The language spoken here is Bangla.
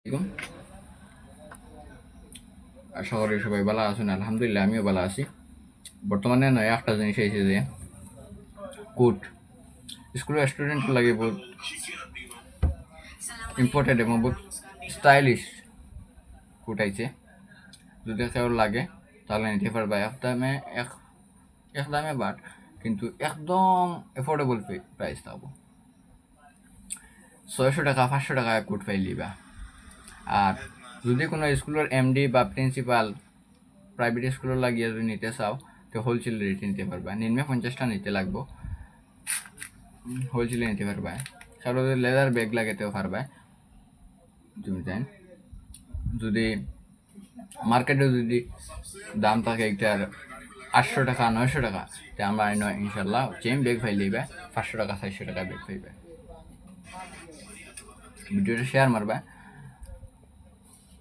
এরকম আশা করি সবাই ভালো আছেন। আলহামদুলিল্লাহ আমিও ভালো আছি। বর্তমানে নয় একটা জিনিস এসেছে যে কোট স্কুলের স্টুডেন্ট লাগে বহুত ইম্পর্টেন্ট এবং বহুত স্টাইলিশ কোট আইছে। যদি কেউ লাগে তাহলে নিতে পারবা এক এক দামে বাট কিন্তু একদম এফোর্ডেবল প্রাইস থাকবো। 600 টাকা 500 টাকা কোট পাই লিবা। আর যদি কোনো স্কুলের এমডি বা প্রিন্সিপাল প্রাইভেট স্কুলের লাগিয়ে যদি নিতে চাও তো হোলসেল রেটে নিতে পারবা। নিম্নে 50টা নিতে লাগবো, হোলসেলে নিতে পারবা। কারো যদি লেদার ব্যাগ লাগাতেও পারবা তুমি জান। যদি মার্কেটে যদি দাম থাকে একটার 800 টাকা 900 টাকা তো আমরা ইনশাল্লাহ চেম ব্যাগ পাই লিবা 500 টাকা 400 টাকা ব্যাগ পাইবে। ভিডিওটা শেয়ার মারবা।